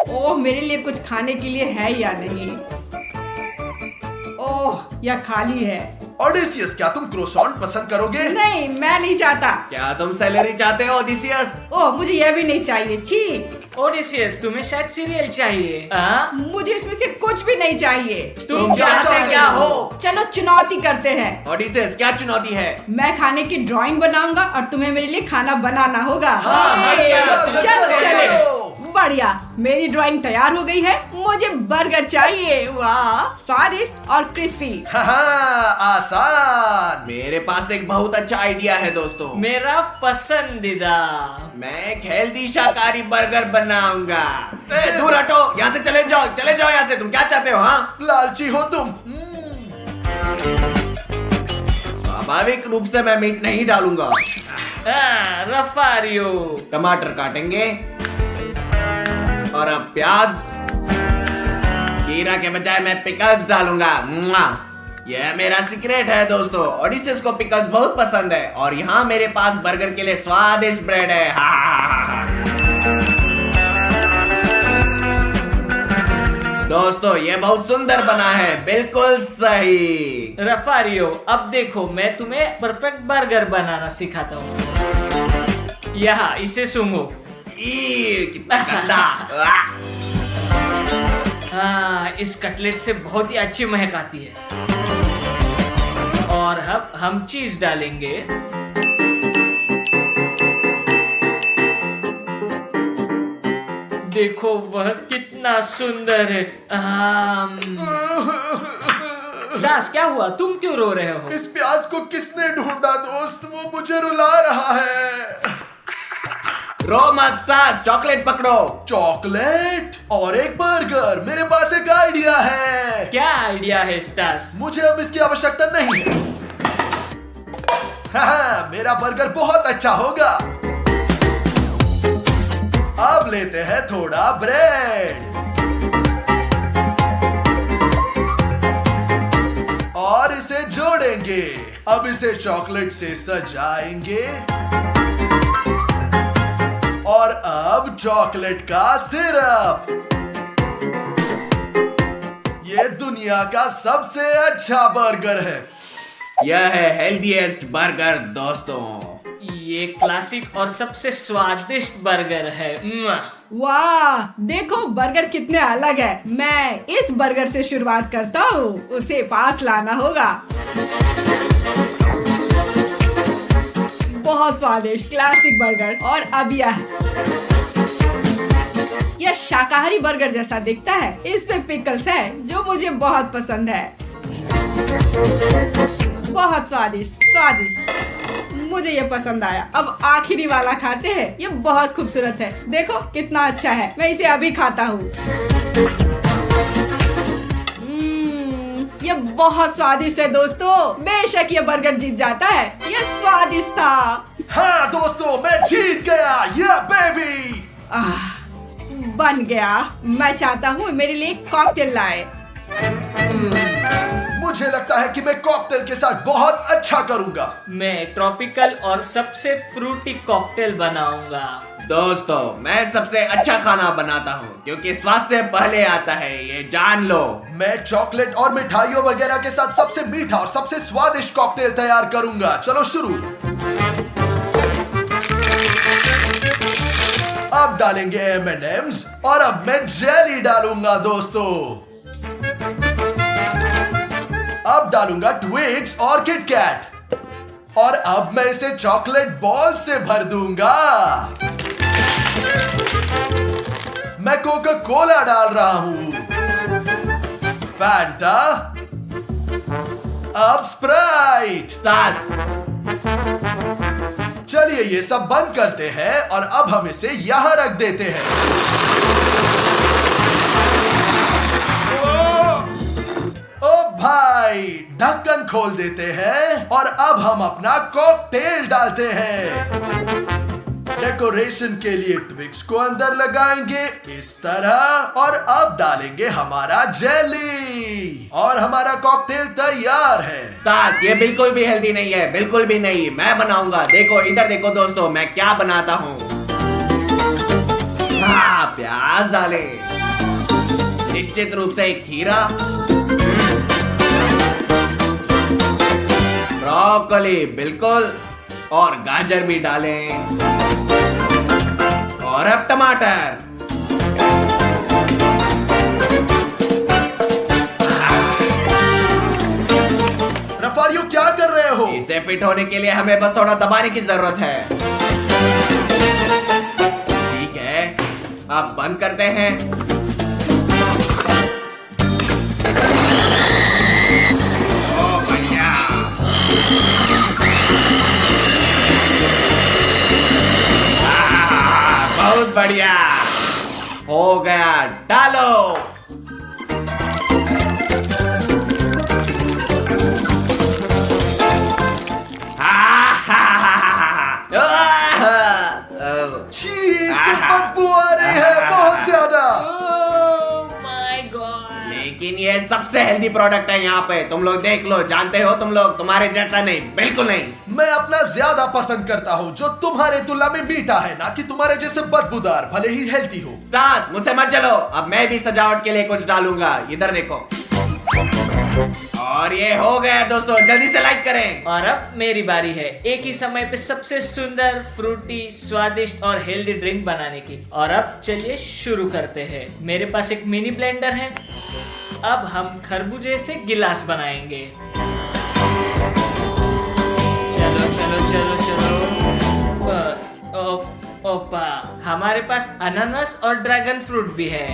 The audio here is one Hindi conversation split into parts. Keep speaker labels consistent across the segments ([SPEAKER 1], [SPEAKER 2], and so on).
[SPEAKER 1] ओह, मेरे लिए कुछ खाने के लिए है या नहीं? ओह, यह खाली है।
[SPEAKER 2] ओडिसियस, क्या तुम क्रोसॉन्ट पसंद करोगे?
[SPEAKER 1] नहीं, मैं नहीं चाहता।
[SPEAKER 3] क्या तुम सैलरी चाहते हो ओडिसियस?
[SPEAKER 1] ओह, मुझे यह भी नहीं चाहिए। छी,
[SPEAKER 4] ओडिसियस, तुम्हें शायद सीरियल चाहिए।
[SPEAKER 1] मुझे इसमें से कुछ भी नहीं चाहिए।
[SPEAKER 3] तुम चाहते क्या हो?
[SPEAKER 1] चलो चुनौती करते हैं।
[SPEAKER 3] ओडिसियस, क्या चुनौती है?
[SPEAKER 1] मैं खाने की ड्राइंग बनाऊंगा और तुम्हें मेरे लिए खाना बनाना होगा।
[SPEAKER 2] चलो,
[SPEAKER 1] चलो। बढ़िया, मेरी ड्राइंग तैयार हो गई है। मुझे बर्गर चाहिए। वाह, स्वादिष्ट और क्रिस्पी।
[SPEAKER 2] आसान।
[SPEAKER 3] मेरे पास एक बहुत अच्छा आइडिया है दोस्तों।
[SPEAKER 4] मेरा पसंदीदा।
[SPEAKER 3] मैं एक हेल्दी शाकाहारी बर्गर बनाऊंगा। दूर हटो, यहाँ से चले जाओ यहाँ से। तुम क्या चाहते हो? हाँ,
[SPEAKER 2] लालची हो तुम।
[SPEAKER 3] स्वाभाविक रूप से मैं मीट नहीं डालूंगा।
[SPEAKER 4] रफारियो।
[SPEAKER 3] टमाटर काटेंगे और अब प्याज। खीरा के बजाय मैं पिकल्स डालूंगा। यह मेरा सीक्रेट है दोस्तों। ओडिसियस को पिकल्स बहुत पसंद है और यहाँ मेरे पास बर्गर के लिए स्वादिष्ट ब्रेड है। दोस्तों, ये बहुत सुंदर बना है, बिल्कुल सही।
[SPEAKER 4] रफारियो, अब देखो मैं तुम्हें परफेक्ट बर्गर बनाना सिखाता हूँ। यहाँ इसे सूंघो।
[SPEAKER 3] कितना गंदा।
[SPEAKER 4] इस कटलेट से बहुत ही अच्छी महक आती है। और अब हम चीज डालेंगे। देखो वह कितना सुंदर है। स्टास, क्या हुआ? तुम क्यों रो रहे हो?
[SPEAKER 2] इस प्याज को किसने ढूंढा दोस्त? वो मुझे रुला रहा है।
[SPEAKER 3] रो मत स्टास, चॉकलेट पकड़ो।
[SPEAKER 2] चॉकलेट और एक बर्गर। मेरे पास एक आइडिया है।
[SPEAKER 4] क्या आइडिया है स्टास?
[SPEAKER 2] मुझे अब इसकी आवश्यकता नहीं है। मेरा बर्गर बहुत अच्छा होगा। अब लेते हैं थोड़ा ब्रेड और इसे जोड़ेंगे। अब इसे चॉकलेट से सजाएंगे और अब चॉकलेट का सिरप। ये दुनिया का सबसे अच्छा बर्गर है।
[SPEAKER 3] यह है हेल्दीएस्ट बर्गर दोस्तों।
[SPEAKER 4] ये क्लासिक और सबसे स्वादिष्ट बर्गर है।
[SPEAKER 1] वाह, देखो बर्गर कितने अलग है। मैं इस बर्गर से शुरुआत करता हूँ। उसे पास लाना होगा। बहुत स्वादिष्ट क्लासिक बर्गर। और अब यह शाकाहारी बर्गर जैसा दिखता है। इस पे पिकल्स है जो मुझे बहुत पसंद है। बहुत स्वादिष्ट। मुझे ये पसंद आया। अब आखिरी वाला खाते हैं। ये बहुत खूबसूरत है। देखो कितना अच्छा है। मैं इसे अभी खाता हूँ। ये बहुत स्वादिष्ट है दोस्तों। बेशक ये बर्गर जीत जाता है। ये स्वादिष्ट था।
[SPEAKER 2] हाँ दोस्तों, मैं जीत गया। ये बेबी
[SPEAKER 1] बन गया। मैं चाहता हूँ मेरे लिए कॉकटेल लाए।
[SPEAKER 2] मुझे लगता है कि मैं कॉकटेल के साथ बहुत अच्छा करूंगा।
[SPEAKER 4] मैं ट्रॉपिकल और सबसे फ्रूटी कॉकटेल बनाऊंगा।
[SPEAKER 3] दोस्तों, मैं सबसे अच्छा खाना बनाता हूँ क्योंकि स्वास्थ्य पहले आता है, ये जान लो।
[SPEAKER 2] मैं चॉकलेट और मिठाइयों वगैरह के साथ सबसे मीठा और सबसे स्वादिष्ट कॉकटेल तैयार करूंगा। चलो शुरू। अब डालेंगे M&M's और अब मैं जेली डालूंगा दोस्तों। अब डालूंगा ट्विक्स और किटकैट और अब मैं इसे चॉकलेट बॉल से भर दूंगा। मैं कोका कोला डाल रहा हूं। फैंटा, अब स्प्राइट।
[SPEAKER 3] सास,
[SPEAKER 2] चलिए ये सब बंद करते हैं और अब हम इसे यहां रख देते हैं। ओ भाई, ढक्कन खोल देते हैं और अब हम अपना कॉकटेल डालते हैं। डेकोरेशन के लिए ट्विक्स को अंदर लगाएंगे इस तरह और अब डालेंगे हमारा जेली और हमारा कॉकटेल तैयार है।
[SPEAKER 3] सास, ये बिल्कुल भी हेल्दी नहीं है, बिल्कुल भी नहीं। मैं बनाऊंगा। देखो इधर देखो दोस्तों, मैं क्या बनाता हूँ। हाँ, प्याज डाले। निश्चित रूप से एक खीरा, ब्रोकोली बिल्कुल, और गाजर भी डालें, और अब टमाटर।
[SPEAKER 2] रफारियो क्या कर रहे हो?
[SPEAKER 3] इसे फिट होने के लिए हमें बस थोड़ा दबाने की जरूरत है। ठीक है, अब बंद करते हैं। ओ बढ़िया। बहुत बढ़िया हो गया, डालो।
[SPEAKER 2] छी, इससे बदबू आ रही है बहुत ज्यादा।
[SPEAKER 4] My God.
[SPEAKER 3] लेकिन ये सबसे हेल्दी प्रोडक्ट है यहाँ पे, तुम लोग देख लो, जानते हो तुम लोग, तुम्हारे जैसा नहीं, बिल्कुल नहीं।
[SPEAKER 2] मैं अपना ज्यादा पसंद करता हूँ जो तुम्हारे तुलना में मीठा है, ना कि तुम्हारे जैसे बदबूदार, भले ही हेल्दी हो।
[SPEAKER 3] स्टार्स, मुझसे मत चलो, अब मैं भी सजावट के लिए कुछ डालूंगा, इधर देखो। और ये हो गया दोस्तों, जल्दी से लाइक करें।
[SPEAKER 4] और अब मेरी बारी है एक ही समय पे सबसे सुंदर, फ्रूटी, स्वादिष्ट और हेल्दी ड्रिंक बनाने की। और अब चलिए शुरू करते हैं। मेरे पास एक मिनी ब्लेंडर है। अब हम खरबूजे से गिलास बनाएंगे। चलो चलो चलो चलो। ओपा, हमारे पास अनानास और ड्रैगन फ्रूट भी है।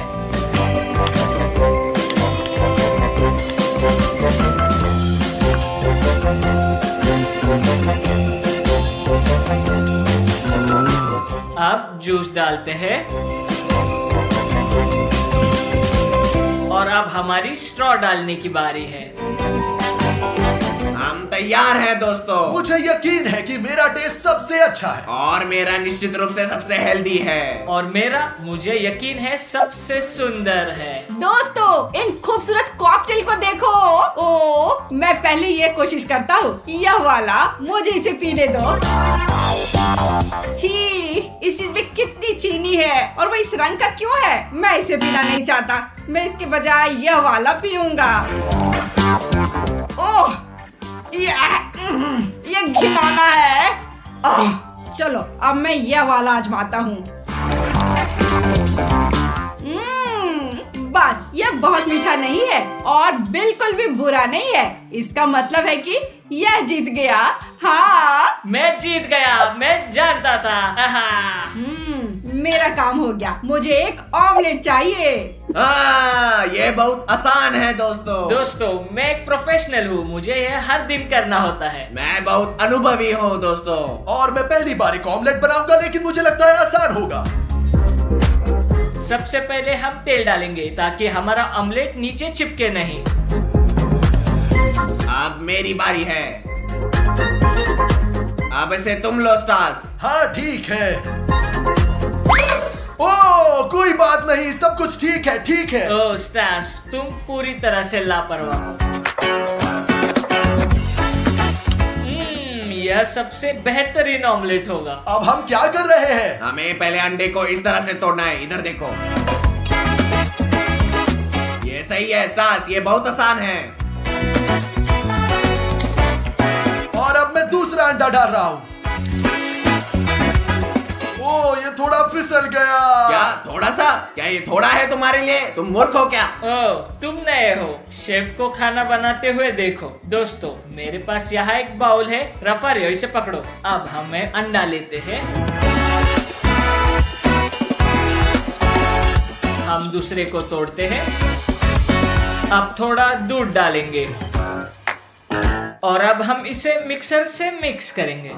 [SPEAKER 4] अब जूस डालते हैं। और अब हमारी स्ट्रॉ डालने की बारी है।
[SPEAKER 3] हम तैयार हैं दोस्तों।
[SPEAKER 2] मुझे यकीन है कि मेरा टेस्ट सबसे अच्छा है।
[SPEAKER 3] और मेरा निश्चित रूप से सबसे हेल्दी है।
[SPEAKER 4] और मेरा, मुझे यकीन है, सबसे सुंदर है।
[SPEAKER 1] दोस्तों, इन खूबसूरत कॉकटेल को देखो। ओ, मैं पहले ये कोशिश करता हूँ, यह वाला, मुझे इसे पीने दो। छी, इस चीज में कितनी चीनी है, और वो इस रंग का क्यों है? मैं इसे पीना नहीं चाहता, मैं इसके बजाय यह वाला पीऊंगा। ओह, ये घिनौना है। चलो, अब मैं यह वाला आजमाता हूँ। बस, यह बहुत मीठा नहीं है और बिल्कुल भी बुरा नहीं है। इसका मतलब है कि यह जीत गया। हाँ,
[SPEAKER 4] मैं जीत गया, मैं जानता था।
[SPEAKER 1] मेरा काम हो गया। मुझे एक ऑमलेट चाहिए।
[SPEAKER 3] ये बहुत आसान है दोस्तों।
[SPEAKER 4] मैं एक प्रोफेशनल हूँ, मुझे यह हर दिन करना होता है।
[SPEAKER 3] मैं बहुत अनुभवी हूँ दोस्तों।
[SPEAKER 2] और मैं पहली बार एक ऑमलेट बनाऊंगा, लेकिन मुझे लगता है आसान होगा।
[SPEAKER 4] सबसे पहले हम तेल डालेंगे ताकि हमारा ऑमलेट नीचे चिपके नहीं।
[SPEAKER 3] अब मेरी बारी है। अब इसे तुम लो स्टार्स।
[SPEAKER 2] हाँ ठीक है। ओह, कोई बात नहीं, सब कुछ ठीक है, ठीक है।
[SPEAKER 4] ओह स्टार्स, तुम पूरी तरह से लापरवाह हो। यह सबसे बेहतरीन ऑमलेट होगा।
[SPEAKER 2] अब हम क्या कर रहे हैं?
[SPEAKER 3] हमें पहले अंडे को इस तरह से तोड़ना है, इधर देखो। ये सही है स्टार्स, ये बहुत आसान है।
[SPEAKER 2] और अब मैं दूसरा अंडा डाल रहा हूँ। ओह, ये थोड़ा फिसल गया।
[SPEAKER 3] क्या थोड़ा सा? क्या ये थोड़ा है तुम्हारे लिए? तुम मूर्ख हो क्या?
[SPEAKER 4] ओह, तुम नए हो, शेफ को खाना बनाते हुए देखो। दोस्तों, मेरे पास यहाँ एक बाउल है। रफारियो, इसे पकड़ो। अब हमें अंडा लेते हैं। हम दूसरे को तोड़ते हैं। अब थोड़ा दूध डालेंगे और अब हम इसे मिक्सर से मिक्स करेंगे।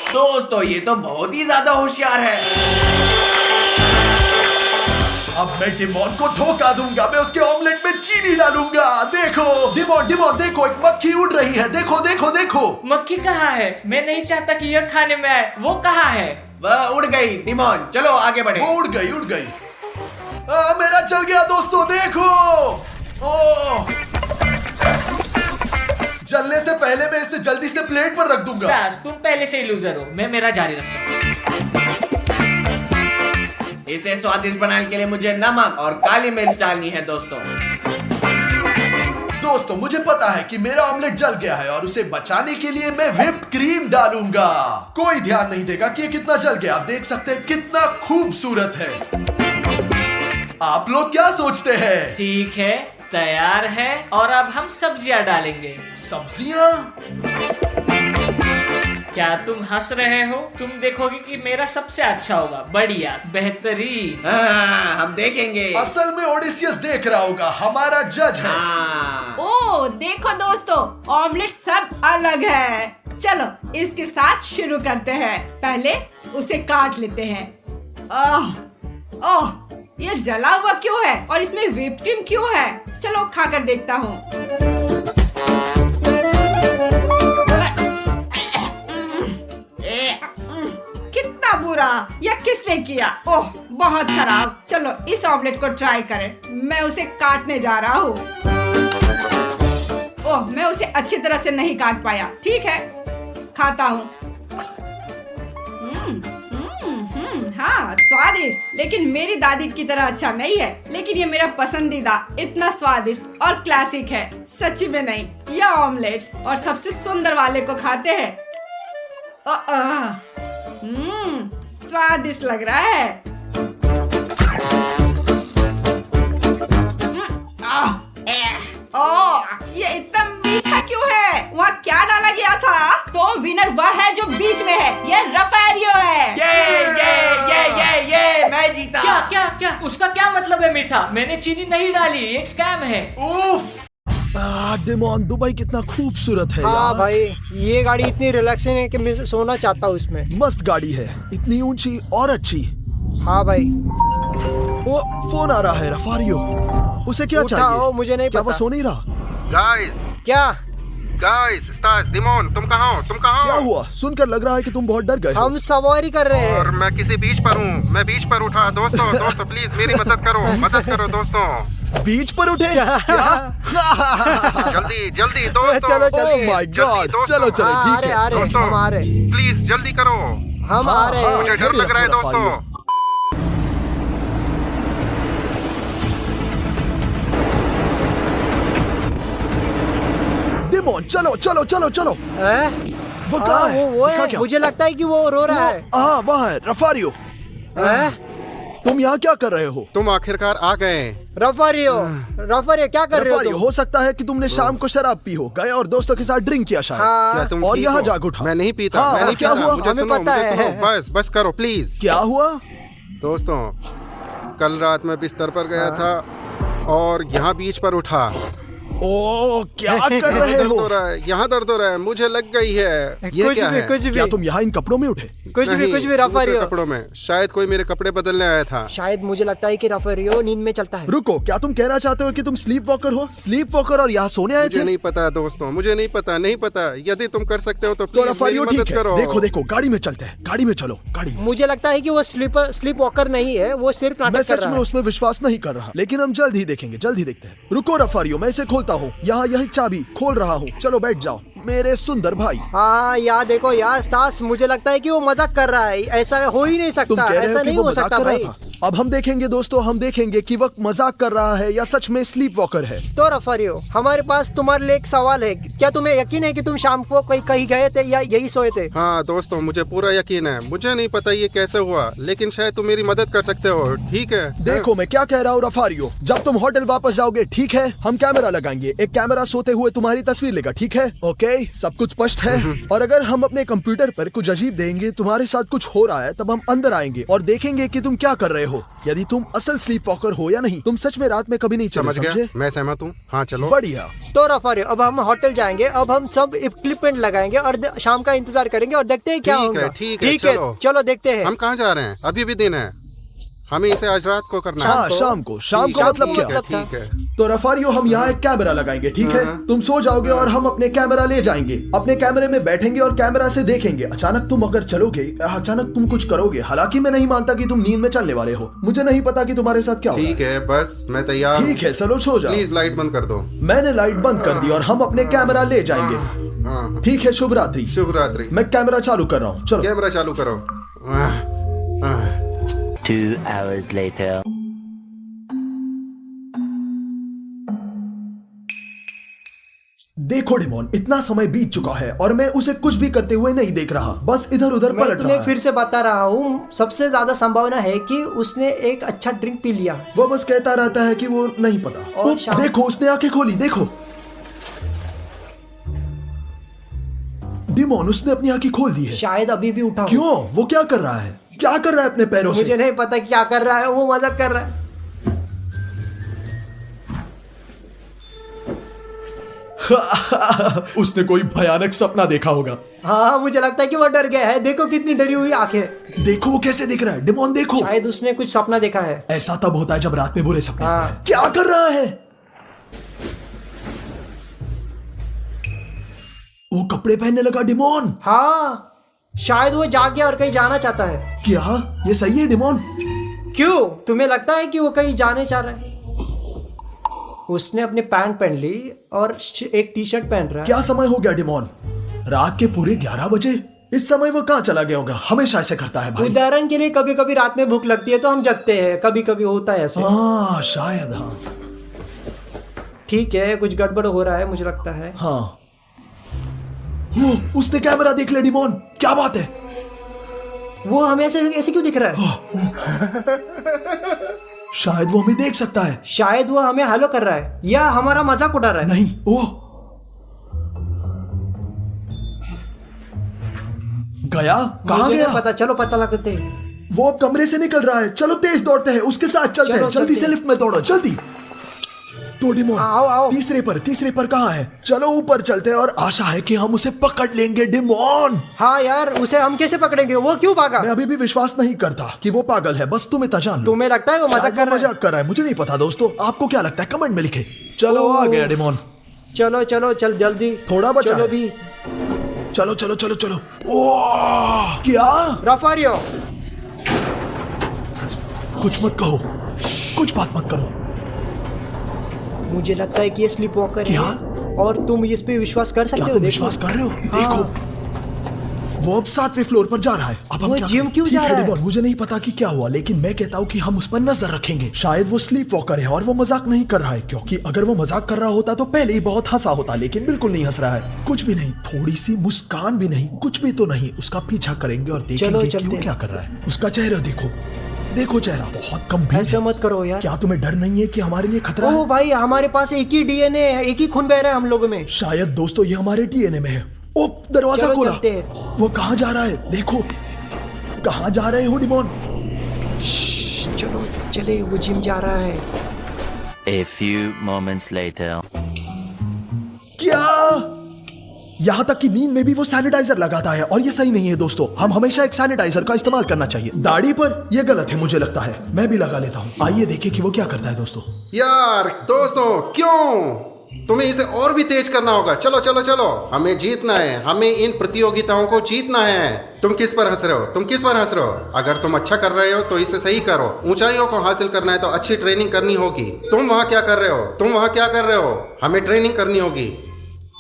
[SPEAKER 3] दोस्तों, ये तो बहुत ही ज्यादा होशियार है।
[SPEAKER 2] अब मैं डिमोन को धोखा दूंगा। मैं उसके ऑमलेट में चीनी डालूंगा। देखो डिमोन, देखो, एक मक्खी उड़ रही है। देखो देखो देखो।
[SPEAKER 4] मक्खी कहाँ है? मैं नहीं चाहता कि यह खाने में आए। वो कहाँ है?
[SPEAKER 3] वह उड़ गई। डिमोन, चलो आगे बढ़े।
[SPEAKER 2] वो उड़ गई। मेरा चल गया दोस्तों, देखो। ओह, जलने से पहले मैं इसे जल्दी से प्लेट पर रख दूंगा।
[SPEAKER 4] तुम पहले से ही लूजर हो, मैं मेरा जारी रखता हूँ।
[SPEAKER 3] इसे स्वादिष्ट बनाने के लिए मुझे नमक और काली मिर्च डालनी है दोस्तों।
[SPEAKER 2] दोस्तों मुझे पता है कि मेरा ऑमलेट जल गया है और उसे बचाने के लिए मैं व्हिप्ड क्रीम डालूंगा। कोई ध्यान नहीं देगा कि ये कितना जल गया। आप देख सकते हैं कितना खूबसूरत है। आप लोग क्या सोचते हैं?
[SPEAKER 4] ठीक है, तैयार है। और अब हम सब्जियां डालेंगे।
[SPEAKER 2] सब्जियां?
[SPEAKER 4] क्या तुम हंस रहे हो? तुम देखोगे कि मेरा सबसे अच्छा होगा, बढ़िया, बेहतरीन।
[SPEAKER 3] हाँ, हम देखेंगे।
[SPEAKER 2] असल में ओडिसियस देख रहा होगा, हमारा जज है।
[SPEAKER 3] हाँ।
[SPEAKER 1] ओ देखो दोस्तों, ऑमलेट सब अलग है। चलो इसके साथ शुरू करते हैं। पहले उसे काट लेते हैं। ओह, ये जला हुआ क्यों है और इसमें व्हिप्ड क्रीम क्यों है? चलो खाकर देखता हूँ। कितना बुरा, यह किसने किया? ओह बहुत खराब। चलो इस ऑमलेट को ट्राई करें। मैं उसे काटने जा रहा हूँ। ओह मैं उसे अच्छी तरह से नहीं काट पाया। ठीक है, खाता हूँ। हाँ स्वादिष्ट, लेकिन मेरी दादी की तरह अच्छा नहीं है। लेकिन ये मेरा पसंदीदा, इतना स्वादिष्ट और क्लासिक है। सच में नहीं, यह ऑमलेट और सबसे सुंदर वाले को खाते हैं। स्वादिष्ट लग रहा है। ये इतना मीठा क्यों है? वहाँ क्या डाला गया था? तो विनर वह है जो बीच में है। ये रफेरियो है।
[SPEAKER 3] ये मैं जीता।
[SPEAKER 4] क्या उसका क्या मतलब है मीठा? मैंने चीनी नहीं डाली, ये एक स्कैम है।
[SPEAKER 2] उफ।
[SPEAKER 5] डिमोन, दुबई कितना खूबसूरत है
[SPEAKER 6] हाँ
[SPEAKER 5] यार।
[SPEAKER 6] भाई, ये गाड़ी इतनी रिलैक्सिंग है कि मैं सोना चाहता हूँ इसमें।
[SPEAKER 5] मस्त गाड़ी है, इतनी ऊंची और अच्छी।
[SPEAKER 6] हाँ भाई।
[SPEAKER 5] वो फोन आ रहा है रफारियो। उसे क्या
[SPEAKER 6] उठाओ,
[SPEAKER 5] चाहिए?
[SPEAKER 6] मुझे नहीं
[SPEAKER 5] क्या
[SPEAKER 6] पता।
[SPEAKER 5] वो सो नहीं रहा?
[SPEAKER 6] क्या
[SPEAKER 7] गाइस, स्टार्स, डिमोन, तुम कहाँ हो?
[SPEAKER 5] क्या हुआ? सुनकर लग रहा है कि तुम बहुत डर गए हो।
[SPEAKER 6] हम सवारी कर रहे
[SPEAKER 7] और
[SPEAKER 6] हैं।
[SPEAKER 7] मैं किसी बीच पर हूँ। मैं बीच पर उठा। दोस्तों प्लीज मेरी मदद करो दोस्तों।
[SPEAKER 5] बीच पर उठे?
[SPEAKER 7] जल्दी दोस्तों।
[SPEAKER 6] चलो
[SPEAKER 5] Oh my God, चलो
[SPEAKER 6] हाँ,
[SPEAKER 5] ठीक है।
[SPEAKER 6] आ रहे हम आ रहे।
[SPEAKER 7] प्लीज जल्दी करो।
[SPEAKER 6] हम आ रहे हैं।
[SPEAKER 7] मुझे डर लग रहा है दोस्तों।
[SPEAKER 5] डिमोन चलो।
[SPEAKER 6] हैं?
[SPEAKER 5] वो कहाँ है?
[SPEAKER 6] वो
[SPEAKER 5] दिखा
[SPEAKER 6] है।
[SPEAKER 5] क्या?
[SPEAKER 6] मुझे लगता है कि वो रो रहा है।
[SPEAKER 5] हाँ वहाँ है रफारियो।
[SPEAKER 6] हैं?
[SPEAKER 5] तुम यहाँ क्या कर रहे हो?
[SPEAKER 7] तुम आखिरकार आ गए।
[SPEAKER 6] रफारियो क्या कर रहे हो
[SPEAKER 5] रफारियो,
[SPEAKER 6] तुम?
[SPEAKER 5] हो सकता है कि तुमने शाम को शराब पी हो, गए और दोस्तों के साथ ड्रिंक किया शायद।
[SPEAKER 6] हाँ।
[SPEAKER 7] क्या तुम
[SPEAKER 5] और
[SPEAKER 7] ठीक
[SPEAKER 5] यहाँ
[SPEAKER 7] हो?
[SPEAKER 5] जाग उठा।
[SPEAKER 7] मैं नहीं पीता।
[SPEAKER 5] हाँ,
[SPEAKER 7] मैं नहीं
[SPEAKER 5] क्या
[SPEAKER 7] पीता।
[SPEAKER 5] हुआ?
[SPEAKER 7] मुझे
[SPEAKER 6] हमें
[SPEAKER 7] सुनो,
[SPEAKER 6] पता
[SPEAKER 7] मुझे
[SPEAKER 6] है।
[SPEAKER 7] सुनो। बस करो प्लीज।
[SPEAKER 5] क्या हुआ?
[SPEAKER 7] दोस्तों, कल रात मैं बिस्तर पर गया था और यहाँ बीच पर उठा।
[SPEAKER 5] ओ क्या कर रहे
[SPEAKER 7] दर्द
[SPEAKER 5] हो?
[SPEAKER 7] हो रहा है, यहाँ दर्द हो रहा है, मुझे लग गई है। ये क्या है?
[SPEAKER 6] कुछ
[SPEAKER 5] क्या
[SPEAKER 6] भी
[SPEAKER 5] तुम यहाँ इन कपड़ों में उठे?
[SPEAKER 6] कुछ भी
[SPEAKER 7] दूसरे
[SPEAKER 6] रफारियो।
[SPEAKER 7] कपड़ों में। शायद कोई मेरे कपड़े बदलने आया था।
[SPEAKER 6] शायद मुझे लगता है कि रफारियो नींद में चलता है।
[SPEAKER 5] रुको, क्या तुम कहना चाहते हो कि तुम स्लीप वॉकर हो? स्लीप वॉकर और यहाँ सोने आए
[SPEAKER 7] मुझे
[SPEAKER 5] थे?
[SPEAKER 7] नहीं पता दोस्तों, मुझे नहीं पता। यदि तुम कर सकते हो तो
[SPEAKER 5] तो
[SPEAKER 7] प्लीज मेरी
[SPEAKER 5] रफारियो ठीक
[SPEAKER 7] मदद
[SPEAKER 5] है।
[SPEAKER 7] करो।
[SPEAKER 5] देखो गाड़ी में चलते हैं। गाड़ी में चलो, गाड़ी में।
[SPEAKER 6] मुझे लगता है कि वो स्लीप वॉकर नहीं है, वो सिर्फ
[SPEAKER 5] मैं
[SPEAKER 6] नाटक कर
[SPEAKER 5] सच
[SPEAKER 6] रहा
[SPEAKER 5] में
[SPEAKER 6] है।
[SPEAKER 5] उसमें विश्वास नहीं कर रहा, लेकिन हम जल्द ही देखेंगे, जल्द ही देखते हैं। रुको रफारियो, मैं इसे खोलता हूँ। यहाँ यही चाबी खोल रहा हूँ। चलो बैठ जाओ मेरे सुंदर भाई।
[SPEAKER 6] हाँ यार देखो यार स्टास, मुझे लगता है कि वो मजाक कर रहा है। ऐसा हो ही नहीं
[SPEAKER 5] तुम
[SPEAKER 6] सकता।
[SPEAKER 5] कह रहे
[SPEAKER 6] ऐसा
[SPEAKER 5] हो कि
[SPEAKER 6] नहीं
[SPEAKER 5] वो
[SPEAKER 6] हो
[SPEAKER 5] मजाक
[SPEAKER 6] सकता
[SPEAKER 5] कर रहा
[SPEAKER 6] भाई।
[SPEAKER 5] था? अब हम देखेंगे दोस्तों, हम देखेंगे कि वक्त मजाक कर रहा है या सच में स्लीप वॉकर है।
[SPEAKER 6] तो रफारियो, हमारे पास तुम्हारे लिए एक सवाल है। क्या तुम्हें यकीन है कि तुम शाम को कहीं गए थे या यही सोए थे?
[SPEAKER 7] हाँ दोस्तों, मुझे पूरा यकीन है। मुझे नहीं पता ये कैसे हुआ, लेकिन शायद तुम मेरी मदद कर सकते हो। ठीक है?
[SPEAKER 5] देखो मैं क्या कह रहा हूँ रफारियो, जब तुम होटल वापस जाओगे, ठीक है, हम कैमरा लगाएंगे। एक कैमरा सोते हुए तुम्हारी तस्वीर लेगा, ठीक है? ओके, सब कुछ स्पष्ट है। और अगर हम अपने कंप्यूटर पर कुछ अजीब देंगे, तुम्हारे साथ कुछ हो रहा है, तब हम अंदर आएंगे और देखेंगे कि तुम क्या कर रहे हो, यदि तुम असल स्लीप वॉकर हो या नहीं। तुम सच में रात में कभी नहीं चले,
[SPEAKER 7] समझ गया,
[SPEAKER 5] समझे?
[SPEAKER 7] मैं सहमत हूँ। हाँ चलो।
[SPEAKER 5] बढ़िया।
[SPEAKER 6] तो रफारियो, अब हम होटल जाएंगे। अब हम सब इक्विपमेंट लगाएंगे और शाम का इंतजार करेंगे और देखते हैं क्या
[SPEAKER 7] ठीक
[SPEAKER 6] होगा।
[SPEAKER 7] है, ठीक है,
[SPEAKER 6] चलो देखते हैं।
[SPEAKER 7] हम कहाँ जा रहे हैं? अभी भी दिन है। हमें इसे आज रात को करना
[SPEAKER 5] हाँ,
[SPEAKER 7] है।
[SPEAKER 5] शाम को
[SPEAKER 7] ठीक है,
[SPEAKER 5] मतलब
[SPEAKER 7] ठीक
[SPEAKER 5] क्या?
[SPEAKER 7] है, ठीक है।
[SPEAKER 5] तो रफारियो, हम यहाँ एक कैमरा लगाएंगे, ठीक है? तुम सो जाओगे और हम अपने कैमरा ले जाएंगे, अपने कैमरे में बैठेंगे और कैमरा से देखेंगे। अचानक तुम अगर चलोगे, अचानक तुम कुछ करोगे। हालांकि मैं नहीं मानता कि तुम नींद में चलने वाले हो। मुझे नहीं पता कि तुम्हारे साथ क्या
[SPEAKER 7] ठीक
[SPEAKER 5] होगा।
[SPEAKER 7] है, बस मैं तैयार हूँ।
[SPEAKER 5] ठीक है, चलो सो जाओ।
[SPEAKER 7] प्लीज लाइट बंद कर दो।
[SPEAKER 5] मैंने लाइट बंद कर दी और हम अपने कैमरा ले जाएंगे।
[SPEAKER 7] हाँ,
[SPEAKER 5] ठीक है, शुभ रात्रि।
[SPEAKER 7] शुभ रात्रि।
[SPEAKER 5] मैं कैमरा चालू कर रहा हूँ, चलो।
[SPEAKER 7] कैमरा चालू करो।
[SPEAKER 8] 2 hours later.
[SPEAKER 5] देखो डिमोन, इतना समय बीत चुका है और मैं उसे कुछ भी करते हुए नहीं देख रहा, बस इधर उधर
[SPEAKER 6] मैं
[SPEAKER 5] पलट
[SPEAKER 6] तुम्हें
[SPEAKER 5] रहा
[SPEAKER 6] फिर
[SPEAKER 5] है।
[SPEAKER 6] से बता रहा हूँ, सबसे ज्यादा संभावना है कि उसने एक अच्छा ड्रिंक पी लिया।
[SPEAKER 5] वो बस कहता रहता है कि वो नहीं पता।
[SPEAKER 6] और
[SPEAKER 5] ओ,
[SPEAKER 6] शाम-
[SPEAKER 5] देखो उसने आंखें खोली, देखो डिमोन, उसने अपनी आंखें खोल दी है।
[SPEAKER 6] शायद अभी भी उठा हो।
[SPEAKER 5] क्यों? वो क्या कर रहा है? क्या कर रहा है अपने पैरों
[SPEAKER 6] मुझे
[SPEAKER 5] से?
[SPEAKER 6] नहीं पता क्या कर रहा है, वो मजाक कर रहा है।
[SPEAKER 5] उसने कोई भयानक सपना देखा होगा।
[SPEAKER 6] हाँ, मुझे लगता है कि वो डर गया है। देखो कितनी डरी हुई आंखें।
[SPEAKER 5] देखो वो कैसे दिख रहा है। डिमोन देखो,
[SPEAKER 6] शायद उसने कुछ सपना देखा है।
[SPEAKER 5] ऐसा तब होता है जब रात में बुरे सपने
[SPEAKER 6] हाँ।
[SPEAKER 5] आते हैं। क्या कर रहा है? वो कपड़े पहनने लगा डिमोन।
[SPEAKER 6] हाँ, शायद वो जाग गया और कहीं जाना चाहता है।
[SPEAKER 5] क्या ये सही है डिमोन?
[SPEAKER 6] क्यों? तुम्हें लगता है कि वो कहीं जाने चाह रहा है? उसने अपनी पैंट पहन ली और एक टी शर्ट पहन रहा है।
[SPEAKER 5] क्या समय हो गया डिमोन? रात के पूरे 11 बजे। इस समय वो कहाँ चला गया होगा? हमेशा ऐसे करता है भाई।
[SPEAKER 6] उदाहरण के लिए कभी कभी रात में भूख लगती है तो हम जगते हैं, कभी कभी होता है ऐसे।
[SPEAKER 5] हाँ शायद, हाँ
[SPEAKER 6] ठीक है, कुछ गड़बड़ हो रहा है मुझे लगता है।
[SPEAKER 5] हाँ। वो उसने कैमरा देख लिया डिमोन। क्या बात है?
[SPEAKER 6] वो हमें ऐसे ऐसे क्यों दिख रहा है?
[SPEAKER 5] शायद वो हमें देख सकता है।
[SPEAKER 6] शायद वो हमें हेलो कर रहा है या हमारा मजाक उड़ा रहा है।
[SPEAKER 5] नहीं, ओ गया। कहाँ
[SPEAKER 6] मुझे
[SPEAKER 5] गया?
[SPEAKER 6] नहीं पता, चलो पता लगाते हैं।
[SPEAKER 5] वो अब कमरे से निकल रहा है। चलो तेज दौड़ते हैं, उसके साथ चलते हैं।
[SPEAKER 6] चलो,
[SPEAKER 5] जल्दी
[SPEAKER 6] चलते
[SPEAKER 5] से
[SPEAKER 6] हैं।
[SPEAKER 5] लिफ्ट में दौड़ो, जल्दी। तो डिमोन,
[SPEAKER 6] आओ, आओ।
[SPEAKER 5] तीसरे पर कहाँ है? चलो ऊपर चलते हैं और आशा है कि हम उसे पकड़ लेंगे डिमोन।
[SPEAKER 6] हाँ यार, उसे हम कैसे पकड़ेंगे? वो क्यों भागा?
[SPEAKER 5] मैं अभी भी विश्वास नहीं करता कि वो पागल है। बस तुम इतना जान लो।
[SPEAKER 6] तुम्हें लगता है वो मजाक कर रहा है?
[SPEAKER 5] मजाक कर रहा है, मुझे नहीं पता दोस्तों। आपको क्या लगता है? कमेंट में लिखे। चलो आ गया डिमोन।
[SPEAKER 6] चलो चलो चल जल्दी।
[SPEAKER 5] थोड़ा बचा
[SPEAKER 6] चलो
[SPEAKER 5] है।
[SPEAKER 6] भी।
[SPEAKER 5] चलो चलो चलो चलो। ओह क्या?
[SPEAKER 6] रफारियो,
[SPEAKER 5] कुछ मत कहो, कुछ बात मत करो।
[SPEAKER 6] मुझे लगता है कि ये स्लीप वॉकर है।
[SPEAKER 5] क्या?
[SPEAKER 6] और तुम इस पे विश्वास कर
[SPEAKER 5] क्या
[SPEAKER 6] सकते हो?
[SPEAKER 5] तुम
[SPEAKER 6] देखो।
[SPEAKER 5] विश्वास कर रहे हो?
[SPEAKER 6] हाँ।
[SPEAKER 5] देखो वो अब 7वें फ्लोर पर जा रहा है। अब हम
[SPEAKER 6] वो
[SPEAKER 5] क्या
[SPEAKER 6] जिम
[SPEAKER 5] करें?
[SPEAKER 6] क्यों
[SPEAKER 5] ठीक
[SPEAKER 6] जा रहा है?
[SPEAKER 5] डिमोन, मुझे नहीं पता कि क्या हुआ, लेकिन मैं कहता हूँ कि हम उस पर नजर रखेंगे। शायद वो स्लीप वॉकर है और वो मजाक नहीं कर रहा है, क्योंकि अगर वो मजाक कर रहा होता तो पहले ही बहुत हंसा होता, लेकिन बिल्कुल नहीं हंस रहा है। कुछ भी नहीं, थोड़ी सी मुस्कान भी नहीं, कुछ भी तो नहीं। उसका पीछा करेंगे और देखेंगे कि
[SPEAKER 6] चलते
[SPEAKER 5] वो
[SPEAKER 6] हैं।
[SPEAKER 5] क्या कर रहा है। उसका चेहरा देखो, देखो चेहरा बहुत गंभीर
[SPEAKER 6] ऐसा
[SPEAKER 5] है।
[SPEAKER 6] मत करो यार।
[SPEAKER 5] क्या तुम्हें डर नहीं है कि हमारे लिए खतरा है?
[SPEAKER 6] ओ भाई, हमारे पास एक ही डीएनए है, एक ही खून बह रहा है हम लोगों में।
[SPEAKER 5] शायद दोस्तों ये हमारे डीएनए में है। ओ दरवाजा
[SPEAKER 6] चलो
[SPEAKER 5] खोला।
[SPEAKER 6] चलते हैं।
[SPEAKER 5] वो कहाँ जा रहा है? देखो कहाँ जा रहे हो डिमोन?
[SPEAKER 6] चलो चले, वो जिम जा रहा है।
[SPEAKER 8] A few moments later.
[SPEAKER 5] क्या? यहाँ तक कि नींद में भी वो सैनिटाइजर लगाता है और ये सही नहीं है दोस्तों। हम हमेशा एक सैनिटाइजर का इस्तेमाल करना चाहिए। दाढ़ी पर ये गलत है मुझे लगता है। मैं भी लगा लेता हूँ। आइए देखें कि वो क्या करता है दोस्तों।
[SPEAKER 7] यार दोस्तों, क्यों? तुम्हें इसे और भी तेज करना होगा। चलो चलो चलो, हमें जीतना है। हमें इन प्रतियोगिताओं को जीतना है। तुम किस पर हंस रहे हो? तुम किस पर हंस रहे हो? अगर तुम अच्छा कर रहे हो तो इसे सही करो। ऊंचाइयों को हासिल करना है तो अच्छी ट्रेनिंग करनी होगी। तुम वहाँ क्या कर रहे हो? तुम वहाँ क्या कर रहे हो? हमें ट्रेनिंग करनी होगी।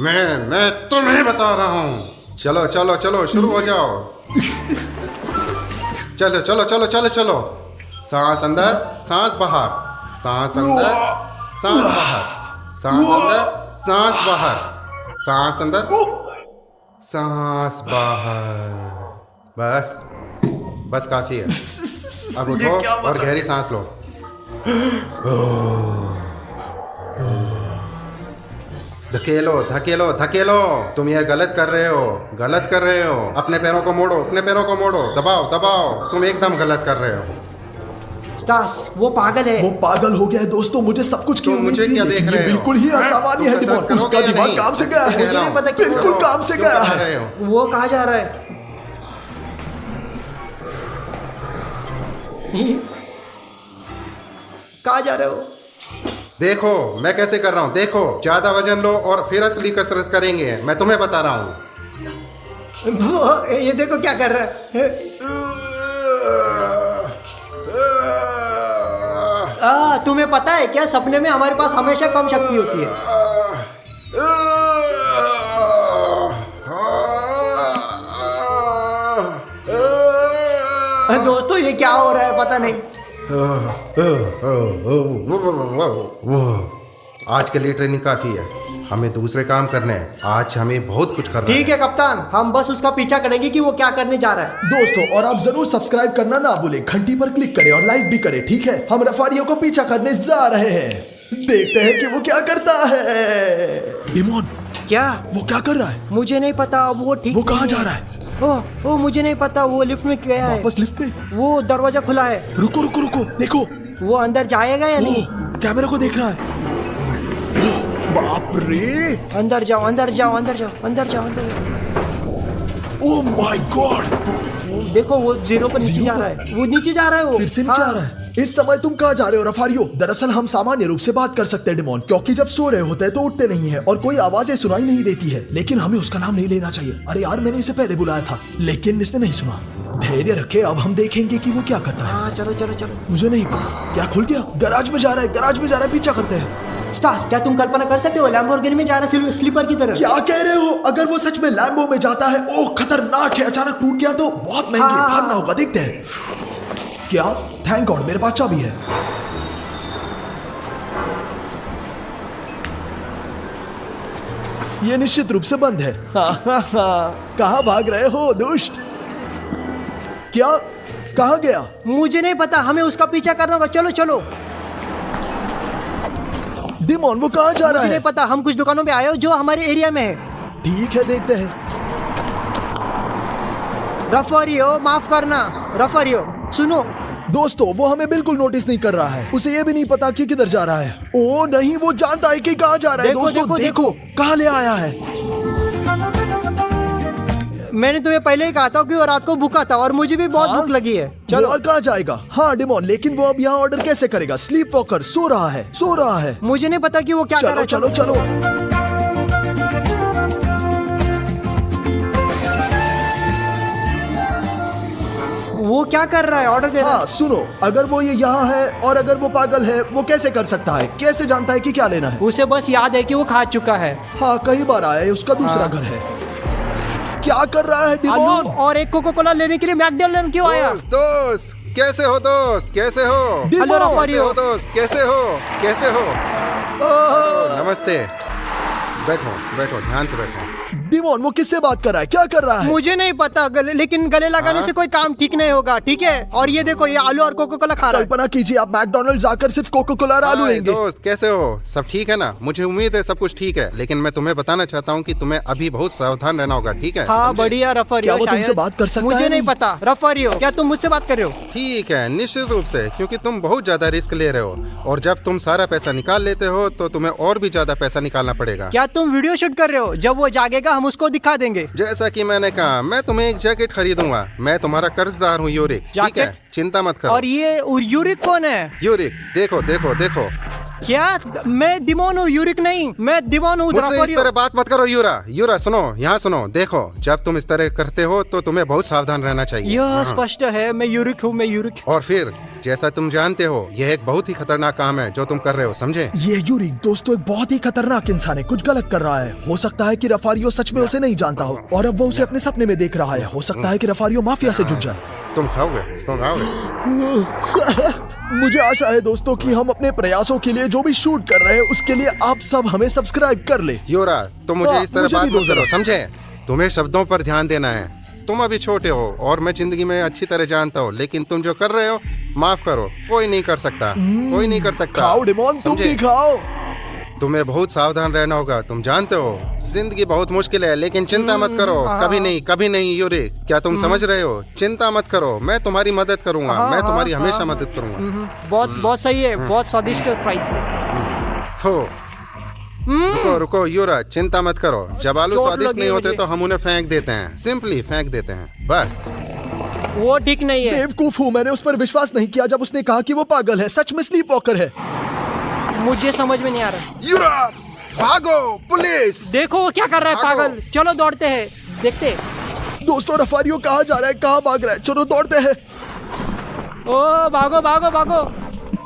[SPEAKER 7] मैं तुम्हें बता रहा हूँ। चलो चलो चलो, शुरू हो जाओ। चलो चलो चलो चलो चलो। सांस अंदर, सांस बाहर, सांस अंदर, सांस बाहर, सांस अंदर, सांस बाहर, सांस अंदर, सांस बाहर। बस बस काफी है। अब
[SPEAKER 5] ये
[SPEAKER 7] उठो
[SPEAKER 5] क्या
[SPEAKER 7] और
[SPEAKER 5] मजाक
[SPEAKER 7] गहरी सांस लो। धकेलो धकेलो धकेलो। तुम ये गलत कर रहे हो, गलत कर रहे हो। अपने पैरों को मोड़ो, अपने पैरों को मोड़ो। दबाओ दबाओ। तुम एकदम गलत कर रहे हो।
[SPEAKER 6] स्टास, वो पागल है।
[SPEAKER 5] वो पागल हो गया है दोस्तों। मुझे सब कुछ की
[SPEAKER 7] तुम
[SPEAKER 5] उम्मीद
[SPEAKER 7] मुझे
[SPEAKER 5] थी,
[SPEAKER 7] क्या
[SPEAKER 5] लेकिन
[SPEAKER 7] देख
[SPEAKER 5] ये
[SPEAKER 7] रहे हो?
[SPEAKER 5] बिल्कुल ही
[SPEAKER 7] हाँ?
[SPEAKER 5] असामान्य
[SPEAKER 7] तुम
[SPEAKER 5] है
[SPEAKER 7] कसरत
[SPEAKER 5] डिमोन।
[SPEAKER 7] करोगे
[SPEAKER 5] उसका
[SPEAKER 7] या
[SPEAKER 5] दिमाग
[SPEAKER 7] नहीं?
[SPEAKER 5] काम से गया
[SPEAKER 7] मुझे
[SPEAKER 5] है।
[SPEAKER 7] कह रहा हूं।
[SPEAKER 6] पता क्यों?
[SPEAKER 5] बिल्कुल काम से
[SPEAKER 7] क्यों
[SPEAKER 5] गया
[SPEAKER 7] करा
[SPEAKER 5] है।
[SPEAKER 7] रहे हो?
[SPEAKER 6] वो कहाँ जा रहा है? कहाँ जा रहे हो?
[SPEAKER 7] देखो मैं कैसे कर रहा हूँ। देखो, ज्यादा वजन लो और फिर असली कसरत करेंगे। मैं तुम्हें बता रहा हूँ।
[SPEAKER 6] ये देखो क्या कर रहा है। तुम्हें पता है क्या, सपने में हमारे पास हमेशा कम शक्ति होती है। दोस्तों ये क्या हो रहा है पता नहीं।
[SPEAKER 7] आज के लिए ट्रेनिंग काफी है, हमें दूसरे काम करने हैं। आज हमें बहुत कुछ करना
[SPEAKER 6] ठीक है कप्तान, हम बस उसका पीछा करेंगे कि वो क्या करने जा रहा है।
[SPEAKER 5] दोस्तों, और आप जरूर सब्सक्राइब करना ना भूलें, घंटी पर क्लिक करें और लाइक भी करें, ठीक है? हम रेफारियों को पीछा करने जा रहे हैं, देखते हैं कि वो क्या करता है। डिमोन,
[SPEAKER 6] क्या?
[SPEAKER 5] वो क्या कर रहा है?
[SPEAKER 6] मुझे नहीं पता, वो ठीक
[SPEAKER 5] वो कहाँ
[SPEAKER 6] नहीं
[SPEAKER 5] जा
[SPEAKER 6] है।
[SPEAKER 5] रहा है?
[SPEAKER 6] ओह मुझे नहीं पता, वो लिफ्ट में गया है।
[SPEAKER 5] वापस लिफ्ट में?
[SPEAKER 6] वो दरवाजा खुला है।
[SPEAKER 5] रुको रुको रुको, देखो
[SPEAKER 6] वो अंदर जाएगा या नहीं?
[SPEAKER 5] कैमरा को देख रहा है। बाप रे,
[SPEAKER 6] अंदर जाओ अंदर जाओ अंदर जाओ अंदर जाओ अंदर जाओ।
[SPEAKER 5] ओह माय गॉड,
[SPEAKER 6] देखो वो जीरो पर नीचे
[SPEAKER 5] जीरो
[SPEAKER 6] जा
[SPEAKER 5] पर?
[SPEAKER 6] रहा है, वो नीचे जा रहा है। वो
[SPEAKER 5] फिर से नीचे आ रहा है। इस समय तुम कहाँ जा रहे हो रफारियो? दरअसल हम सामान्य रूप से बात कर सकते हैं डिमोन, क्योंकि जब सो रहे होते हैं तो उठते नहीं है और कोई आवाजें सुनाई नहीं देती है, लेकिन हमें उसका नाम नहीं लेना चाहिए। अरे यार, मैंने इसे पहले बुलाया था लेकिन इसने नहीं सुना। धैर्य रखे, अब हम देखेंगे कि वो क्या करता है।
[SPEAKER 6] हाँ चलो चलो चलो।
[SPEAKER 5] मुझे नहीं पता, क्या खुल गया? गैराज में जा रहा है, गैराज में जा रहा है, पीछा करते हैं।
[SPEAKER 6] स्टास, क्या तुम कल्पना कर सकते हो लैम्बोर्गिनी में जा रहा है स्लीपर की तरह?
[SPEAKER 5] क्या कह रहे हो? अगर वो सच में लैम्बो में जाता है, ओह खतरनाक है, अचानक टूट गया तो बहुत महंगी है,
[SPEAKER 6] हाँ।
[SPEAKER 5] भागना होगा, देखते हैं। क्या? थैंक गॉड मेरे पास चाबी है। ये निश्चित रूप से बंद है। कहाँ भाग रहे हो दुष्ट? क्या? कहाँ गया?
[SPEAKER 6] मुझे नहीं पता, हमें उसका पीछा करना होगा। चलो चलो।
[SPEAKER 5] डिमोन, वो कहाँ जा रहा
[SPEAKER 6] मुझे
[SPEAKER 5] है?
[SPEAKER 6] नहीं पता, हम कुछ दुकानों पे आए हो जो हमारे एरिया में है।
[SPEAKER 5] ठीक है, देखते हैं।
[SPEAKER 6] रफारियो माफ करना। रफारियो सुनो,
[SPEAKER 5] दोस्तों, वो हमें बिल्कुल नोटिस नहीं कर रहा है। उसे ये भी नहीं पता कि किधर जा रहा है। ओ नहीं, वो जानता है कि कहाँ जा रहा है।
[SPEAKER 6] देखो,
[SPEAKER 5] दोस्तों
[SPEAKER 6] देखो,
[SPEAKER 5] देखो कहाँ ले आया है।
[SPEAKER 6] मैंने तुम्हें पहले ही कहा था कि वो रात को भूखा था और मुझे भी बहुत भूख लगी है।
[SPEAKER 5] चलो, और कहाँ जाएगा? हाँ डिमोन, लेकिन वो अब यहाँ ऑर्डर कैसे करेगा? स्लीप वॉकर सो रहा है, सो रहा है।
[SPEAKER 6] मुझे नहीं पता कि वो क्या कर रहा
[SPEAKER 5] चलो
[SPEAKER 6] है।
[SPEAKER 5] चलो चलो।
[SPEAKER 6] वो क्या कर रहा है? ऑर्डर दे रहा
[SPEAKER 5] हाँ सुनो, अगर वो ये यहाँ है और अगर वो पागल है, वो कैसे कर सकता है? कैसे जानता है कि क्या लेना है?
[SPEAKER 6] है। उसे बस याद है कि वो खा चुका है।
[SPEAKER 5] हाँ, कई बार आया है, उसका दूसरा घर है। क्या कर रहा है डिमोन?
[SPEAKER 6] आलू और एक कोका कोला लेने के लिए मैकडॉनल्ड क्यों आया?
[SPEAKER 7] दोस्त दोस्त कैसे हो दोस्त, कैसे हो?
[SPEAKER 5] डिमोन!
[SPEAKER 6] हेलो
[SPEAKER 7] कैसे
[SPEAKER 6] रफारियो।
[SPEAKER 7] हो दोस्त, कैसे हो? कैसे हो? नमस्ते। बैठो बैठो, ध्यान से बैठो।
[SPEAKER 5] डिमोन, वो किससे बात कर रहा है? क्या कर रहा है?
[SPEAKER 6] मुझे नहीं पता, लेकिन गले लगाने से कोई काम ठीक नहीं होगा, ठीक है? और ये देखो, ये आलू और कोका कोला खा रहा है।
[SPEAKER 5] कल्पना कीजिए, आप मैकडॉनल्ड्स जाकर सिर्फ कोका कोला और आलू
[SPEAKER 7] हाय
[SPEAKER 5] लेंगे।
[SPEAKER 7] दोस्त, कैसे हो? सब ठीक है ना? मुझे उम्मीद है सब कुछ ठीक है, लेकिन मैं तुम्हें बताना चाहता हूँ कि तुम्हें अभी बहुत सावधान रहना होगा, ठीक है?
[SPEAKER 6] हाँ
[SPEAKER 7] समझे?
[SPEAKER 6] बढ़िया रफारियो।
[SPEAKER 5] क्या वो तुमसे
[SPEAKER 6] शायद।
[SPEAKER 5] बात कर सकता
[SPEAKER 6] मुझे
[SPEAKER 5] है?
[SPEAKER 6] नहीं पता रफारियो, क्या तुम मुझसे बात कर रहे हो?
[SPEAKER 7] ठीक है, निश्चित रूप से, क्योंकि तुम बहुत ज्यादा रिस्क ले रहे हो और जब तुम सारा पैसा निकाल लेते हो तो तुम्हें और भी ज्यादा पैसा निकालना पड़ेगा।
[SPEAKER 6] क्या तुम वीडियो शूट कर रहे हो? जब वो जागेगा हम उसको दिखा देंगे।
[SPEAKER 7] जैसा कि मैंने कहा, मैं तुम्हें एक जैकेट खरीदूंगा। मैं तुम्हारा कर्जदार हूँ यूरिक, ठीक है?
[SPEAKER 6] जैकेट?
[SPEAKER 7] चिंता मत करो।
[SPEAKER 6] और ये यूरिक कौन है?
[SPEAKER 7] यूरिक, देखो देखो देखो।
[SPEAKER 6] क्या? मैं डिमोन हूँ, यूरिक नहीं। मैं डिमोन हूँ
[SPEAKER 7] मुझसे इस
[SPEAKER 6] रफारियो।
[SPEAKER 7] तरह बात मत करो यूरा। यूरा सुनो, यहाँ सुनो, देखो, जब तुम इस तरह करते हो तो तुम्हें बहुत सावधान रहना चाहिए।
[SPEAKER 6] यह
[SPEAKER 7] हाँ।
[SPEAKER 6] स्पष्ट है, मैं यूरिक हूँ, मैं यूरिक।
[SPEAKER 7] और फिर जैसा तुम जानते हो, यह एक बहुत ही खतरनाक काम है जो तुम कर रहे हो, समझे?
[SPEAKER 5] ये यूरी दोस्तों एक बहुत ही खतरनाक इंसान है, कुछ गलत कर रहा है। हो सकता है कि रफारियो सच में उसे नहीं जानता हो और अब वो उसे अपने सपने में देख रहा है। हो सकता है कि रफारियो माफिया से जुड़ जाए।
[SPEAKER 7] तुम खाओगे, तुम खाओगे।
[SPEAKER 5] मुझे आशा है दोस्तों कि हम अपने प्रयासों के लिए जो भी शूट कर रहे हैं उसके लिए आप सब हमें सब्सक्राइब कर ले।
[SPEAKER 7] यूरा, तुम मुझे
[SPEAKER 5] हाँ,
[SPEAKER 7] इस तरह
[SPEAKER 5] मुझे
[SPEAKER 7] बात
[SPEAKER 5] भी दो
[SPEAKER 7] मत करो,
[SPEAKER 5] जरा।
[SPEAKER 7] समझे? तुम्हें शब्दों पर ध्यान देना है। तुम अभी छोटे हो और मैं जिंदगी में अच्छी तरह जानता हूँ, लेकिन तुम जो कर रहे हो, माफ करो, कोई नहीं कर सकता, कोई नहीं कर सकता।
[SPEAKER 5] खाओ डिमोन, तुम
[SPEAKER 7] समझे?
[SPEAKER 5] भी खाओ।
[SPEAKER 7] तुम्हें बहुत सावधान रहना होगा। तुम जानते हो जिंदगी बहुत मुश्किल है, लेकिन चिंता मत करो। कभी नहीं यूरिक, क्या तुम समझ रहे हो? चिंता मत करो, मैं तुम्हारी मदद करूंगा। मैं तुम्हारी हमेशा मदद करूंगा।
[SPEAKER 6] बहुत बहुत सही है, बहुत स्वादिष्ट प्राइस है।
[SPEAKER 7] हो, रुको रुको यूरा, चिंता मत करो। जब आलू
[SPEAKER 6] चोट
[SPEAKER 7] स्वादिष्ट
[SPEAKER 6] लगी
[SPEAKER 7] नहीं होते
[SPEAKER 6] मुझे।
[SPEAKER 7] तो हम उन्हें फेंक देते हैं, सिंपली फेंक देते हैं, बस।
[SPEAKER 6] वो ठीक नहीं है।
[SPEAKER 5] बेवकूफ हूँ, मैंने उस पर विश्वास नहीं किया जब उसने कहा कि वो पागल है। सच में स्लीप वॉकर है।
[SPEAKER 6] मुझे समझ में नहीं आ रहा।
[SPEAKER 7] यूरा, भागो, पुलिस!
[SPEAKER 6] देखो वो क्या कर रहा है,
[SPEAKER 7] भागो।
[SPEAKER 6] पागल। चलो दौड़ते हैं, देखते।
[SPEAKER 5] दोस्तों, रफारियो कहाँ जा रहा है, कहाँ भाग रहा है? चलो दौड़ते हैं।
[SPEAKER 6] ओ भागो भागो भागो।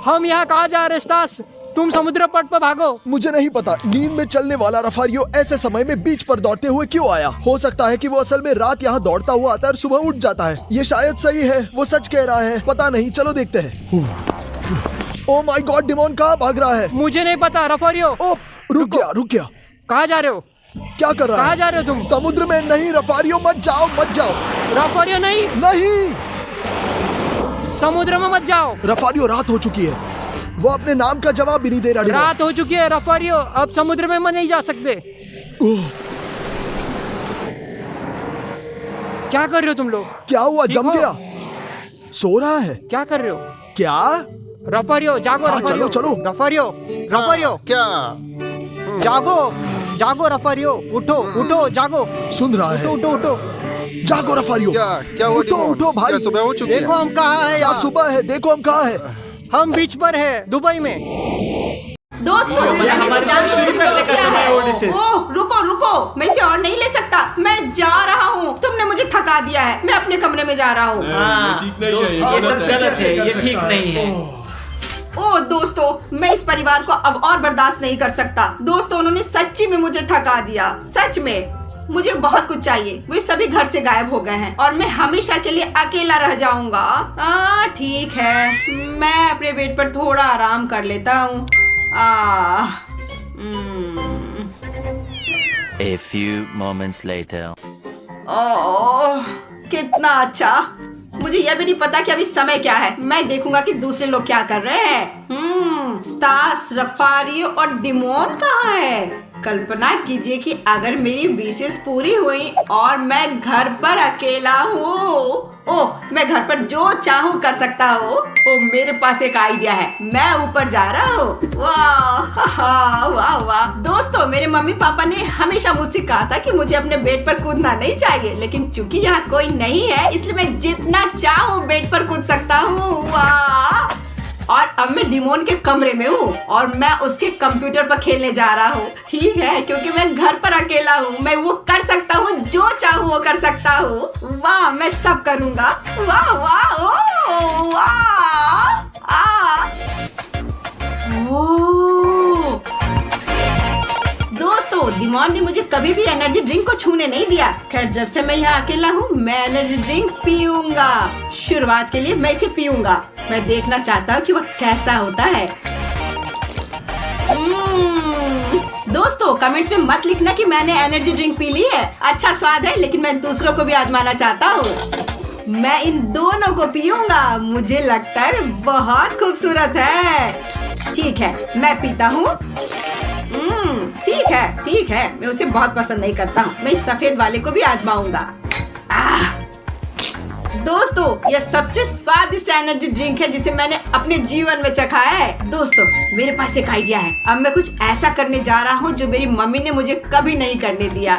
[SPEAKER 6] हम यहाँ कहाँ जा रहे हैं स्टास? तुम समुद्र पट पर भागो।
[SPEAKER 5] मुझे नहीं पता नींद में चलने वाला रफारियो ऐसे समय में बीच पर दौड़ते हुए क्यों आया। हो सकता है कि वो असल में रात यहाँ दौड़ता हुआ आता है और सुबह उठ जाता है। ये शायद सही है, वो सच कह रहा है, पता नहीं, चलो देखते हैं। ओ माय गॉड, डिमोन कहाँ भाग रहा है?
[SPEAKER 6] मुझे नहीं पता रफारियो।
[SPEAKER 5] ओ रुक गया।
[SPEAKER 6] कहाँ जा रहे हो?
[SPEAKER 5] क्या कर रहा है?
[SPEAKER 6] कहाँ जा रहे हो तुम?
[SPEAKER 5] समुद्र में नहीं रफारियो, मत जाओ।
[SPEAKER 6] रफारियो नहीं, समुद्र में मत जाओ।
[SPEAKER 5] रफारियो, रात हो चुकी है। वो अपने नाम का जवाब भी नहीं दे रहा। डिमोन,
[SPEAKER 6] रात हो चुकी है रफारियो, अब समुद्र में नहीं जा सकते। क्या कर रहे हो तुम लोग?
[SPEAKER 5] क्या हुआ?
[SPEAKER 6] ठीक
[SPEAKER 5] जम
[SPEAKER 6] हो?
[SPEAKER 5] गया? सो रहा है
[SPEAKER 6] क्या कर रहे हो?
[SPEAKER 5] क्या?
[SPEAKER 6] रफारियो जागो।
[SPEAKER 5] हाँ,
[SPEAKER 6] रफारियो
[SPEAKER 5] चलो।
[SPEAKER 6] रफारियो
[SPEAKER 7] क्या?
[SPEAKER 6] जागो रफारियो, उठो जागो।
[SPEAKER 5] सुन रहा है?
[SPEAKER 6] उठो।
[SPEAKER 5] जागो रफारियो।
[SPEAKER 7] क्या हुआ डिमोन?
[SPEAKER 5] उठो भाई।
[SPEAKER 7] क्या सुबह हो चुकी है?
[SPEAKER 6] देखो हम कहाँ है।
[SPEAKER 5] क्या सुबह है? देखो हम कहाँ है।
[SPEAKER 6] हम बीच पर है, दुबई में।
[SPEAKER 1] दोस्तों रुको, मैं इसे और नहीं ले सकता। मैं जा रहा हूँ, तुमने मुझे थका दिया है। मैं अपने कमरे में जा रहा हूँ।
[SPEAKER 4] ये सब गलत है, ये ठीक नहीं है।
[SPEAKER 1] ओ दोस्तों, मैं इस परिवार को अब और बर्दाश्त नहीं कर सकता। दोस्तों, उन्होंने सच्ची में मुझे थका दिया। सच में मुझे बहुत कुछ चाहिए। वे सभी घर से गायब हो गए हैं और मैं हमेशा के लिए अकेला रह जाऊंगा। ठीक है, मैं अपने बेड पर थोड़ा आराम कर लेता हूँ।
[SPEAKER 8] A few moments later.
[SPEAKER 1] ओह, कितना अच्छा। मुझे यह भी नहीं पता कि अभी समय क्या है। मैं देखूंगा कि दूसरे लोग क्या कर रहे हैं। स्टास, रफारियो और डिमोन कहाँ है? कल्पना कीजिए कि अगर मेरी विशेष पूरी हुई और मैं घर पर अकेला हूँ। ओह, मैं घर पर जो चाहूँ कर सकता हूँ। ओ, मेरे पास एक आइडिया है। मैं ऊपर जा रहा हूँ। वाह। दोस्तों, मेरे मम्मी पापा ने हमेशा मुझसे कहा था कि मुझे अपने बेड पर कूदना नहीं चाहिए, लेकिन चूंकि यहाँ कोई नहीं है इसलिए मैं जितना चाहूँ बेड पर कूद सकता हूँ। वाह! और अब मैं डिमोन के कमरे में हूँ और मैं उसके कंप्यूटर पर खेलने जा रहा हूँ। ठीक है, क्योंकि मैं घर पर अकेला हूँ। मैं वो कर सकता हूँ, जो चाहूँ वो कर सकता हूँ। वाह, मैं सब करूँगा। वाह। दोस्तों, डिमोन ने मुझे कभी भी एनर्जी ड्रिंक को छूने नहीं दिया। खैर, जब से मैं यहाँ अकेला हूँ मैं एनर्जी ड्रिंक पीऊंगा। शुरुआत के लिए मैं इसे पीऊंगा। मैं देखना चाहता हूँ कि वह कैसा होता है। दोस्तों, कमेंट्स में मत लिखना कि मैंने एनर्जी ड्रिंक पी ली है। अच्छा स्वाद है, लेकिन मैं दूसरों को भी आजमाना चाहता हूँ। मैं इन दोनों को पीऊंगा। मुझे लगता है बहुत खूबसूरत है। ठीक है, मैं पीता हूँ। ठीक है, मैं उसे बहुत पसंद नहीं करता हूँ। मैं इस सफेद वाले को भी आजमाऊंगा। दोस्तों, यह सबसे स्वादिष्ट एनर्जी ड्रिंक है जिसे मैंने अपने जीवन में चखा है। दोस्तों, मेरे पास एक आइडिया है। अब मैं कुछ ऐसा करने जा रहा हूँ जो मेरी मम्मी ने मुझे कभी नहीं करने दिया।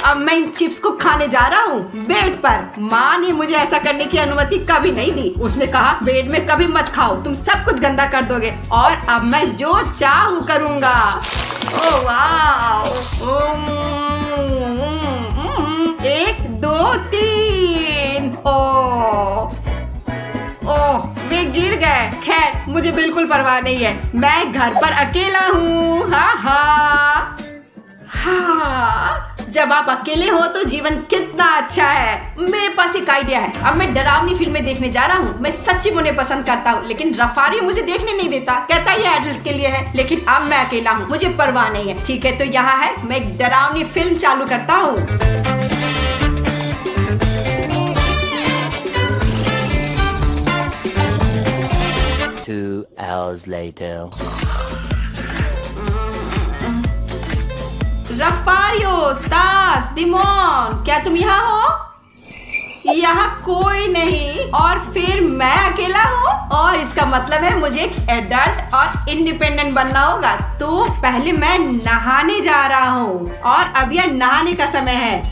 [SPEAKER 1] अब मैं इन चिप्स को खाने जा रहा हूँ बेड पर। माँ ने मुझे ऐसा करने की अनुमति कभी नहीं दी। उसने कहा बेड में कभी मत खाओ, तुम सब कुछ गंदा कर दोगे। और अब मैं जो चाहूँ करूँगा। ओह वाह! 1 2 3। ओह, वे गिर गए। खैर, मुझे बिल्कुल परवाह नहीं है। मैं घर पर अकेला हूँ। जब आप अकेले हो तो जीवन कितना अच्छा है। मेरे पास एक आइडिया है। अब मैं डरावनी फिल्में देखने जा रहा हूँ। मैं सच्ची में उन्हें पसंद करता हूँ, लेकिन रफारियो मुझे देखने नहीं देता। कहता है ये एडल्ट्स के लिए है, लेकिन अब मैं अकेला हूँ, मुझे परवाह नहीं है। ठीक है, तो यहाँ है, मैं एक डरावनी फिल्म चालू करता हूँ।
[SPEAKER 8] 2 hours later.
[SPEAKER 1] रफारियो, स्टास, डिमोन, क्या तुम यहाँ हो? यहाँ कोई नहीं और फिर मैं अकेला हूँ और इसका मतलब है मुझे एक एडल्ट और इंडिपेंडेंट बनना होगा। तो पहले मैं नहाने जा रहा हूँ और अब यह नहाने का समय है।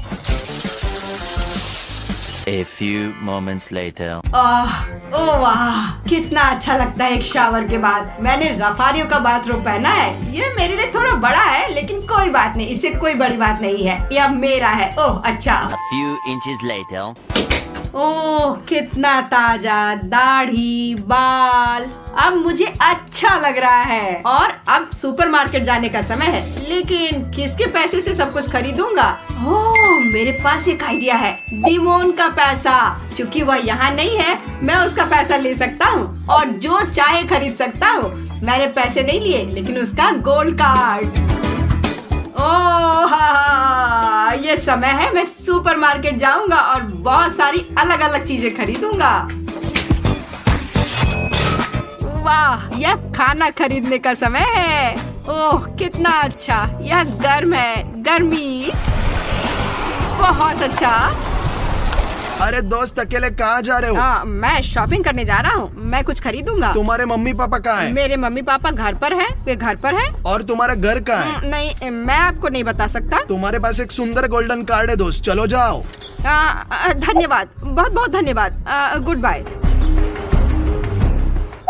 [SPEAKER 8] A few moments later.
[SPEAKER 1] ओह वाह, कितना अच्छा लगता है एक शावर के बाद। मैंने रफारियो का बाथरूम पहना है। ये मेरे लिए थोड़ा बड़ा है, लेकिन कोई बात नहीं, इससे कोई बड़ी बात नहीं है। यह मेरा है। ओह अच्छा।
[SPEAKER 8] A few inches later.
[SPEAKER 1] ओह कितना ताजा, दाढ़ी, बाल। अब मुझे अच्छा लग रहा है और अब सुपरमार्केट जाने का समय है। लेकिन किसके पैसे से सब कुछ खरीदूंगा? ओह मेरे पास एक आइडिया है, डिमोन का पैसा। क्योंकि वह यहाँ नहीं है, मैं उसका पैसा ले सकता हूँ और जो चाहे खरीद सकता हूँ। मैंने पैसे नहीं लिए, लेकिन उसका गोल्ड कार्ड। ओह ये समय है, मैं सुपरमार्केट जाऊंगा और बहुत सारी अलग अलग चीजें खरीदूंगा। वाह, यह खाना खरीदने का समय है। ओह कितना अच्छा, यह गर्म है, गर्मी बहुत अच्छा।
[SPEAKER 5] अरे दोस्त, अकेले कहाँ जा रहे हो?
[SPEAKER 1] मैं शॉपिंग करने जा रहा हूँ, मैं कुछ खरीदूंगा।
[SPEAKER 5] तुम्हारे मम्मी पापा कहाँ हैं?
[SPEAKER 1] मेरे मम्मी पापा घर पर हैं, वे घर पर हैं।
[SPEAKER 5] और तुम्हारा घर कहाँ है?
[SPEAKER 1] नहीं, मैं आपको नहीं बता सकता।
[SPEAKER 5] तुम्हारे पास एक सुंदर गोल्डन कार्ड है दोस्त, चलो जाओ।
[SPEAKER 1] धन्यवाद, बहुत बहुत धन्यवाद, गुड बाय।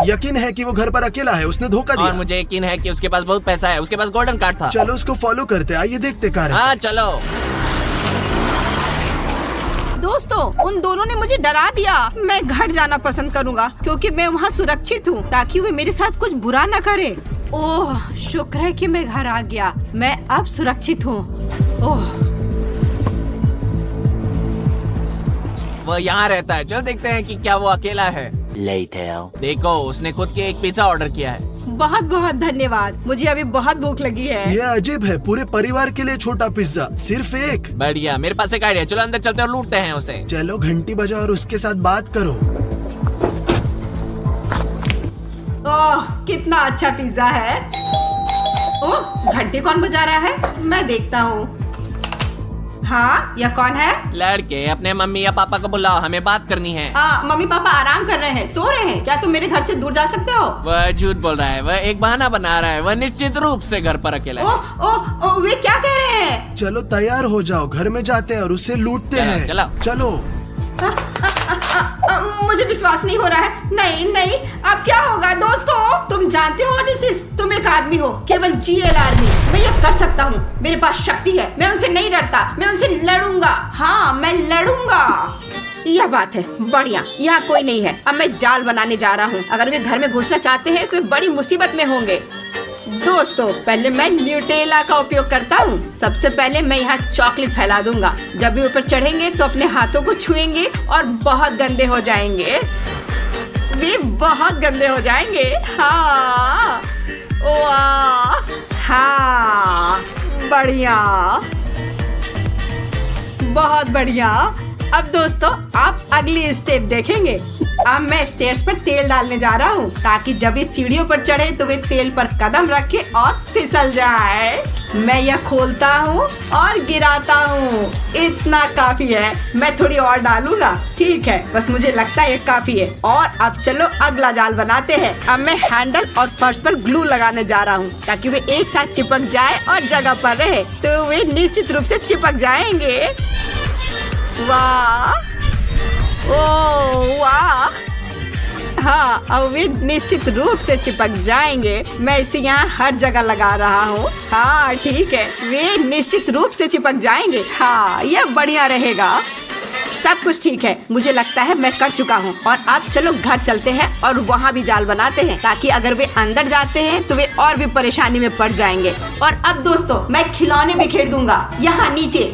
[SPEAKER 5] यकीन है कि वो घर पर अकेला है, उसने धोखा दिया।
[SPEAKER 3] और मुझे यकीन है कि उसके पास बहुत पैसा है, उसके पास गोल्डन कार्ड था।
[SPEAKER 5] चलो उसको फॉलो करते, आइए देखते कार।
[SPEAKER 3] हाँ चलो।
[SPEAKER 1] दोस्तों, उन दोनों ने मुझे डरा दिया। मैं घर जाना पसंद करूंगा क्योंकि मैं वहाँ सुरक्षित हूँ, ताकि वे मेरे साथ कुछ बुरा न करे। ओह शुक्र है कि मैं घर आ गया, मैं अब सुरक्षित हूँ। ओह
[SPEAKER 3] वो यहाँ रहता है, चलो देखते हैं कि क्या वो अकेला है।
[SPEAKER 8] Later.
[SPEAKER 3] देखो, उसने खुद के एक पिज्जा ऑर्डर किया है।
[SPEAKER 1] बहुत बहुत धन्यवाद, मुझे अभी बहुत भूख लगी है।
[SPEAKER 5] ये अजीब है, पूरे परिवार के लिए छोटा पिज्जा, सिर्फ एक।
[SPEAKER 3] बढ़िया, मेरे पास एक आइडिया, चलो अंदर चलते हैं और लूटते हैं उसे।
[SPEAKER 5] चलो घंटी बजाओ और उसके साथ बात करो।
[SPEAKER 1] ओह कितना अच्छा पिज्जा है। ओह घंटी कौन बजा रहा है? मैं देखता हूँ। हाँ, यह कौन है?
[SPEAKER 3] लड़के, अपने मम्मी या पापा को बुलाओ, हमें बात करनी है।
[SPEAKER 1] मम्मी पापा आराम कर रहे हैं, सो रहे हैं। क्या तुम मेरे घर से दूर जा सकते हो?
[SPEAKER 3] वह झूठ बोल रहा है, वह एक बहाना बना रहा है, वह निश्चित रूप से घर पर अकेला है।
[SPEAKER 1] ओह वे क्या कह रहे हैं?
[SPEAKER 5] चलो तैयार हो जाओ, घर में जाते हैं और उससे लूटते हैं।
[SPEAKER 3] चलो
[SPEAKER 5] चलो।
[SPEAKER 1] मुझे विश्वास नहीं हो रहा है। नहीं नहीं, अब क्या होगा? दोस्तों, तुम जानते हो ओडिसिस, तुम एक आदमी हो, केवल GL आर्मी। मैं ये कर सकता हूँ, मेरे पास शक्ति है, मैं उनसे नहीं डरता, मैं उनसे लड़ूंगा। हाँ, मैं लड़ूंगा। यह बात है, बढ़िया। यहाँ कोई नहीं है, अब मैं जाल बनाने जा रहा हूँ। अगर वे घर में घुसना चाहते हैं तो वे बड़ी मुसीबत में होंगे। दोस्तों, पहले मैं न्यूटेला का उपयोग करता हूँ। सबसे पहले मैं यहाँ चॉकलेट फैला दूंगा। जब भी ऊपर चढ़ेंगे तो अपने हाथों को छुएंगे और बहुत गंदे हो जाएंगे। वे बहुत गंदे हो जाएंगे। हाँ, वाह, हाँ, बढ़िया, बहुत बढ़िया। अब दोस्तों, आप अगली स्टेप देखेंगे। अब मैं स्टेयर्स पर तेल डालने जा रहा हूँ, ताकि जब इस सीढ़ियों पर चढ़े तो वे तेल पर कदम रखे और फिसल जाए। मैं यह खोलता हूँ और गिराता हूँ। इतना काफी है, मैं थोड़ी और डालूंगा। ठीक है, बस मुझे लगता है ये काफी है। और अब चलो अगला जाल बनाते हैं। अब मैं हैंडल और फर्श पर ग्लू लगाने जा रहा हूँ, ताकि वे एक साथ चिपक जाए और जगह पर रहे, तो वे निश्चित रूप से चिपक जाएंगे। वाह, ओह वाह, हाँ, अब वे निश्चित रूप से चिपक जाएंगे। मैं इसे यहाँ हर जगह लगा रहा हूँ। हाँ ठीक है, वे निश्चित रूप से चिपक जाएंगे। हाँ, यह बढ़िया रहेगा। सब कुछ ठीक है, मुझे लगता है मैं कर चुका हूँ। और अब चलो घर चलते हैं और वहाँ भी जाल बनाते हैं, ताकि अगर वे अंदर जाते हैं तो वे और भी परेशानी में पड़ जाएंगे। और अब दोस्तों, मैं खिलौने बिखेर दूंगा यहाँ नीचे,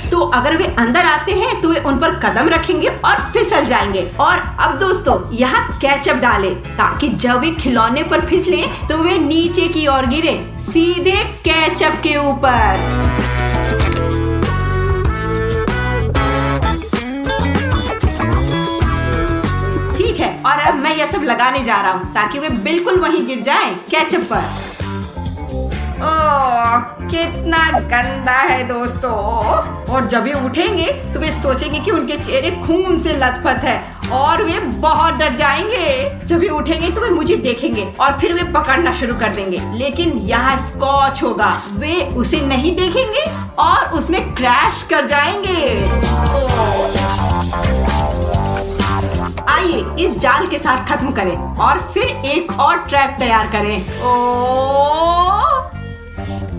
[SPEAKER 1] तो अगर वे अंदर आते हैं तो वे उन पर कदम रखेंगे और फिसल जाएंगे। और अब दोस्तों, यहाँ केचप डालें, ताकि जब वे खिलौने पर फिसले तो वे नीचे की ओर गिरे, सीधे केचप के ऊपर। ठीक है, और अब मैं यह सब लगाने जा रहा हूँ, ताकि वे बिल्कुल वहीं गिर जाएं, केचप पर। ओह, कितना गंदा है दोस्तों। और जब वे उठेंगे तो वे सोचेंगे कि उनके चेहरे खून से लथपथ है और वे बहुत डर जाएंगे। जब वे उठेंगे तो वे मुझे देखेंगे और फिर वे पकड़ना शुरू कर देंगे। लेकिन यहाँ स्कॉच होगा, वे उसे नहीं देखेंगे और उसमें क्रैश कर जाएंगे। आइए इस जाल के साथ खत्म करें और फिर एक और ट्रैप तैयार करें। ओह,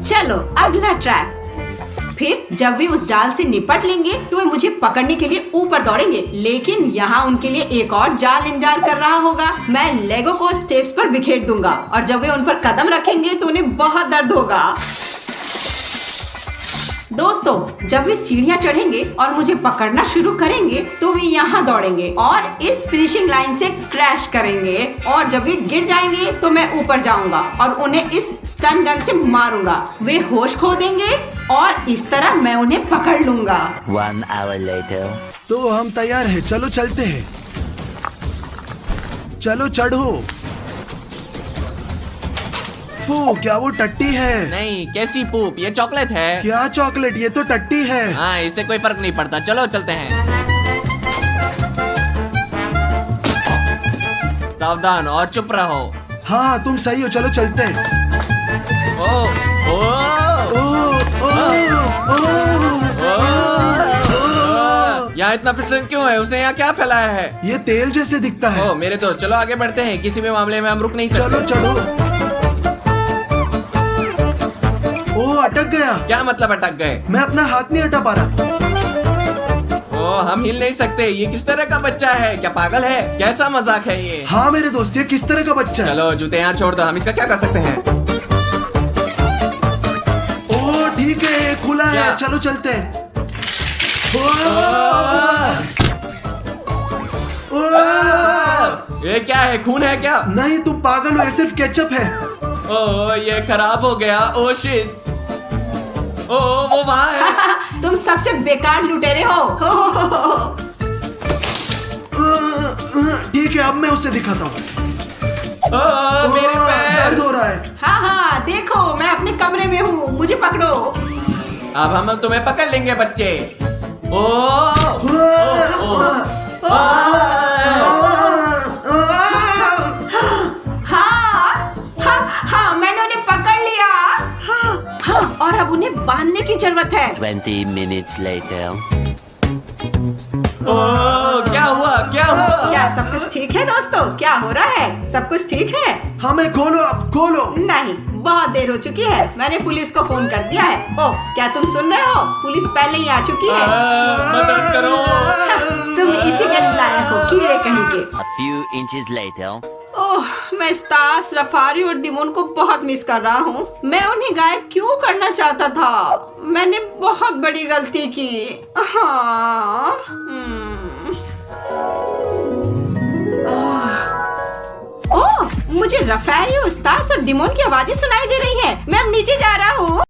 [SPEAKER 1] चलो अगला ट्रैप। फिर जब वे उस जाल से निपट लेंगे तो वे मुझे पकड़ने के लिए ऊपर दौड़ेंगे, लेकिन यहाँ उनके लिए एक और जाल इंतजार कर रहा होगा। मैं लेगो को स्टेप्स पर बिखेर दूंगा और जब वे उन पर कदम रखेंगे तो उन्हें बहुत दर्द होगा। दोस्तों, जब वे सीढ़ियाँ चढ़ेंगे और मुझे पकड़ना शुरू करेंगे तो वे यहाँ दौड़ेंगे और इस फिनिशिंग लाइन से क्रैश करेंगे और जब वे गिर जाएंगे तो मैं ऊपर जाऊंगा और उन्हें इस स्टन गन से मारूंगा। वे होश खो देंगे और इस तरह मैं उन्हें पकड़ लूंगा।
[SPEAKER 8] 1 hour later.
[SPEAKER 5] तो हम तैयार हैं, चलो चलते हैं। चलो चढ़ो। फू, क्या वो टट्टी है?
[SPEAKER 3] नहीं, कैसी पूप, ये चॉकलेट है।
[SPEAKER 5] क्या चॉकलेट? ये तो टट्टी है।
[SPEAKER 3] हाँ, इससे कोई फर्क नहीं पड़ता। चलो चलते हैं। सावधान और चुप रहो।
[SPEAKER 5] हाँ, तुम सही हो, चलो चलते हैं।
[SPEAKER 3] ओ, ओ,
[SPEAKER 5] ओ, ओ,
[SPEAKER 3] यहाँ इतना फिसल क्यों है? उसने यहाँ क्या फैलाया है?
[SPEAKER 5] ये तेल जैसे दिखता है।
[SPEAKER 3] ओ मेरे दोस्त, चलो आगे बढ़ते हैं। किसी भी मामले में हम रुक नहीं सकते।
[SPEAKER 5] चलो चलो। ओ, अटक गया।
[SPEAKER 3] क्या मतलब अटक गए?
[SPEAKER 5] मैं अपना हाथ नहीं हटा पा रहा।
[SPEAKER 3] ओ, हम हिल नहीं सकते। ये किस तरह का बच्चा है? क्या पागल है? कैसा मजाक है ये?
[SPEAKER 5] हाँ मेरे दोस्त, ये किस तरह का बच्चा है?
[SPEAKER 3] चलो जूते यहाँ छोड़ दो, हम इसका क्या कर सकते हैं?
[SPEAKER 5] ओ ठीक है, खुला है,
[SPEAKER 3] क्या?
[SPEAKER 5] चलो चलते हैं।
[SPEAKER 3] ये क्या है? खून है क्या?
[SPEAKER 5] नहीं, तुम पागल हो, ये सिर्फ केचप है।
[SPEAKER 3] ओ, ये खराब हो गया। Oh shit. ओ, वो वहाँ है।
[SPEAKER 1] तुम सबसे बेकार लुटेरे हो।
[SPEAKER 5] ठीक है, अब मैं उसे दिखाता हूँ।
[SPEAKER 3] ओ, मेरे
[SPEAKER 5] दर्द
[SPEAKER 3] पैर।
[SPEAKER 5] हो रहा है।
[SPEAKER 1] हाँ हाँ, देखो मैं अपने कमरे में हूँ, मुझे पकड़ो।
[SPEAKER 3] अब हम तुम्हें पकड़ लेंगे बच्चे। ओ,
[SPEAKER 1] हाँ, मैंने उन्हें पकड़ लिया। हाँ, और अब उन्हें बांधने की जरूरत है।
[SPEAKER 8] 20 minutes later.
[SPEAKER 3] ओ, क्या हुआ? क्या हुआ?
[SPEAKER 1] क्या सब कुछ ठीक है दोस्तों? क्या हो रहा है? सब कुछ ठीक है?
[SPEAKER 5] हमें खोलो, अब खोलो।
[SPEAKER 1] नहीं, बहुत देर हो चुकी है। मैंने पुलिस को फोन कर दिया है। ओह, क्या तुम सुन रहे हो? पुलिस पहले ही आ चुकी है।
[SPEAKER 3] मदद करो।
[SPEAKER 1] तुम इसी के लायक हो, कीड़े कहीं के।
[SPEAKER 8] A few inches later.
[SPEAKER 1] ओह, मैं स्टास, रफारी और दिमोन को बहुत मिस कर रहा हूँ। मैं उन्हें गायब क्यों करना चाहता था? मैंने बहुत बड़ी गलती की। हाँ। ओह, मुझे रफारी, स्टास और दिमोन की आवाजें सुनाई दे रही हैं। मैं अब नीचे जा रहा हूँ।